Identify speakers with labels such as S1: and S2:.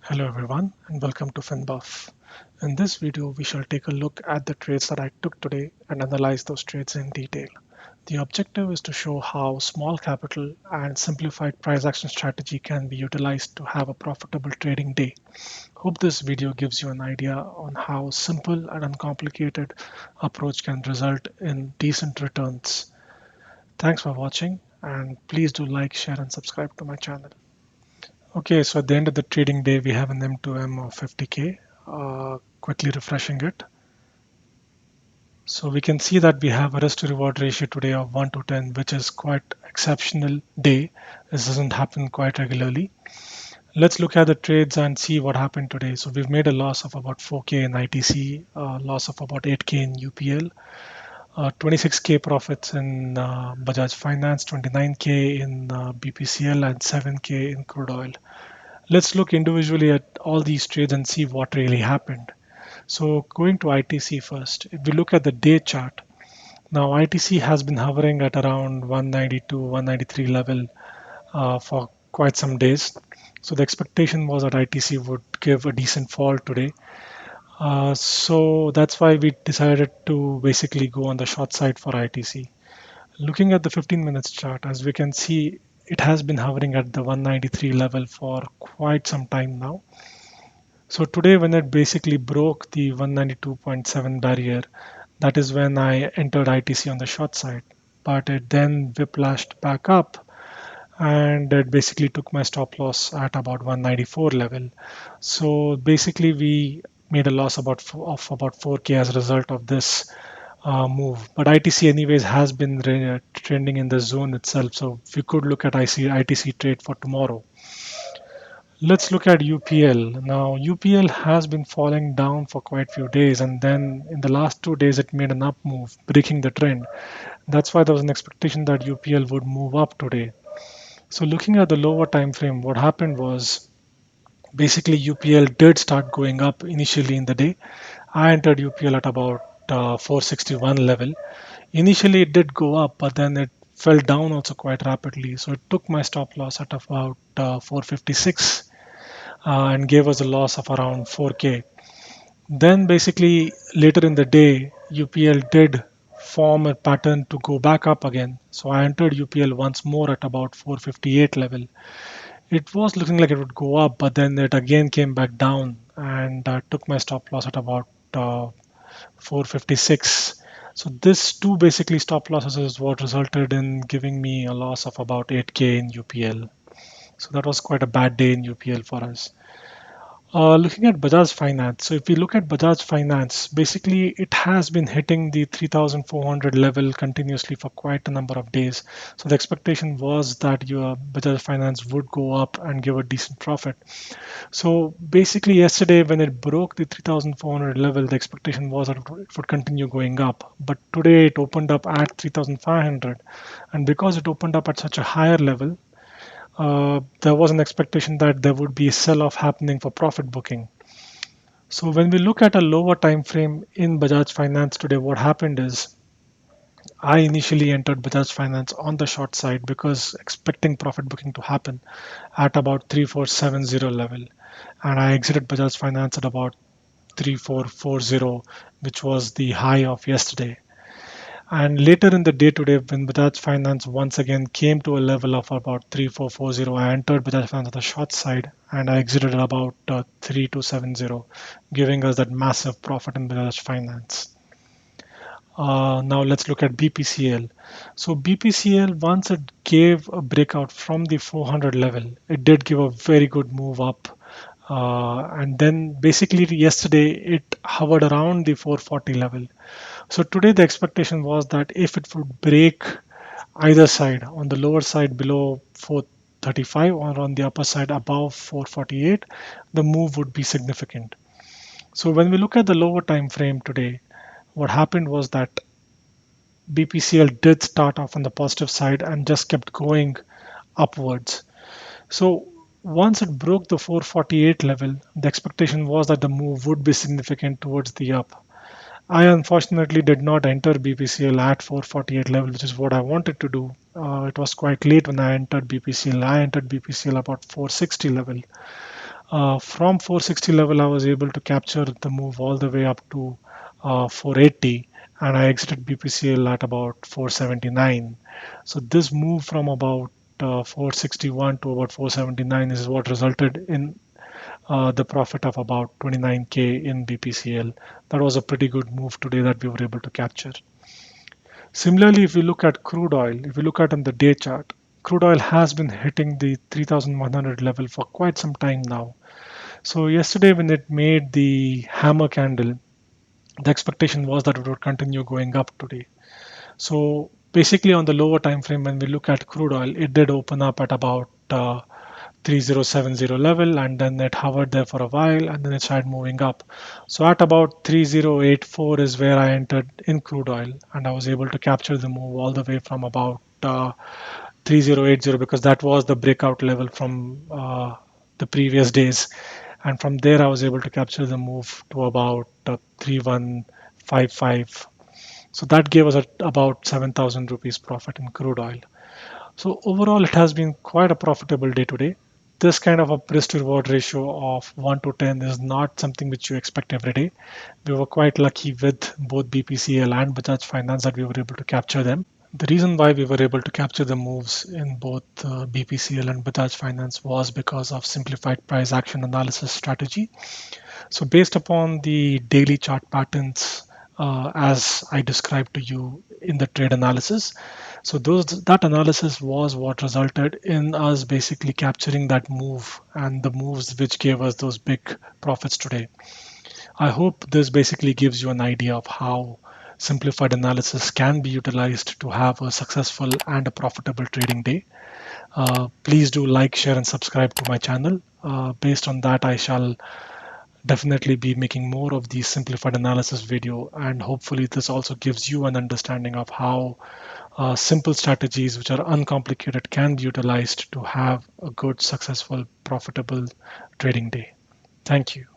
S1: Hello everyone and welcome to FinBuff. In this video, we shall take a look at the trades that I took today and analyze those trades in detail. The objective is to show how small capital and simplified price action strategy can be utilized to have a profitable trading day. Hope this video gives you an idea on how simple and uncomplicated approach can result in decent returns. Thanks for watching and please do like, share and subscribe to my channel. Okay, so at the end of the trading day, we have an M2M of 50K. Quickly refreshing it. So we can see that we have a risk to reward ratio today of 1 to 10, which is quite exceptional day. This doesn't happen quite regularly. Let's look at the trades and see what happened today. So we've made a loss of about 4K in ITC, loss of about 8K in UPL, 26K profits in Bajaj Finance, 29K in BPCL, and 7K in crude oil. Let's look individually at all these trades and see what really happened. So going to ITC first, if we look at the day chart, now ITC has been hovering at around 192, 193 level for quite some days. So the expectation was that ITC would give a decent fall today. So that's why we decided to basically go on the short side for ITC. Looking at the 15 minutes chart, as we can see, it has been hovering at the 193 level for quite some time now. So today when it basically broke the 192.7 barrier, that is when I entered ITC on the short side. But it then whiplashed back up and it basically took my stop loss at about 194 level. So basically we made a loss of about 4K as a result of this move. But ITC anyways has been trending in the zone itself. So we could look at ITC trade for tomorrow. Let's look at UPL. Now, UPL has been falling down for quite a few days, and then in the last 2 days, it made an up move, breaking the trend. That's why there was an expectation that UPL would move up today. So, looking at the lower time frame, what happened was basically UPL did start going up initially in the day. I entered UPL at about 461 level. Initially, it did go up, but then it fell down also quite rapidly. So, it took my stop loss at about 456 and gave us a loss of around 4K. Then basically later in the day, UPL did form a pattern to go back up again. So I entered UPL once more at about 458 level. It was looking like it would go up, but then it again came back down and took my stop loss at about 456. So this two basically stop losses is what resulted in giving me a loss of about 8K in UPL. So that was quite a bad day in UPL for us. Looking at Bajaj Finance, so if we look at Bajaj Finance, basically it has been hitting the 3,400 level continuously for quite a number of days. So the expectation was that your Bajaj Finance would go up and give a decent profit. So basically yesterday when it broke the 3,400 level, the expectation was that it would continue going up. But today it opened up at 3,500, and because it opened up at such a higher level, there was an expectation that there would be a sell-off happening for profit booking. So when we look at a lower time frame in Bajaj Finance today, what happened is I initially entered Bajaj Finance on the short side because expecting profit booking to happen at about 3470 level, and I exited Bajaj Finance at about 3440, which was the high of yesterday. And later in the day today, when Bajaj Finance once again came to a level of about 3440, I entered Bajaj Finance on the short side and I exited at about 3270, giving us that massive profit in Bajaj Finance. Now let's look at BPCL. So BPCL, once it gave a breakout from the 400 level, it did give a very good move up. And then basically yesterday it hovered around the 440 level. So today the expectation was that if it would break either side, on the lower side below 435 or on the upper side above 448, the move would be significant. So when we look at the lower time frame today, what happened was that BPCL did start off on the positive side and just kept going upwards. So once it broke the 448 level, the expectation was that the move would be significant towards the up. I unfortunately did not enter BPCL at 448 level, which is what I wanted to do. It was quite late when I entered BPCL. I entered BPCL about 460 level. From 460 level, I was able to capture the move all the way up to 480, and I exited BPCL at about 479. So this move from about 461 to about 479 is what resulted in the profit of about 29K in BPCL. That was a pretty good move today that we were able to capture. Similarly, if you look at crude oil, if you look at on the day chart, crude oil has been hitting the 3100 level for quite some time now. So yesterday when it made the hammer candle, the expectation was that it would continue going up today. So basically on the lower time frame, when we look at crude oil, it did open up at about 3070 level, and then it hovered there for a while, and then it started moving up. So at about 3084 is where I entered in crude oil, and I was able to capture the move all the way from about 3080, because that was the breakout level from the previous days. And from there, I was able to capture the move to about 3155. So that gave us about 7,000 rupees profit in crude oil. So overall, it has been quite a profitable day today. This kind of a risk to reward ratio of 1 to 10 is not something which you expect every day. We were quite lucky with both BPCL and Bajaj Finance that we were able to capture them. The reason why we were able to capture the moves in both BPCL and Bajaj Finance was because of simplified price action analysis strategy. So based upon the daily chart patterns, as I described to you in the trade analysis, so that analysis was what resulted in us basically capturing that move and the moves which gave us those big profits today. I hope this basically gives you an idea of how simplified analysis can be utilized to have a successful and a profitable trading day. Please do like, share, and subscribe to my channel. Based on that, I shall definitely be making more of these simplified analysis video, and hopefully this also gives you an understanding of how simple strategies which are uncomplicated can be utilized to have a good, successful, profitable trading day. Thank you.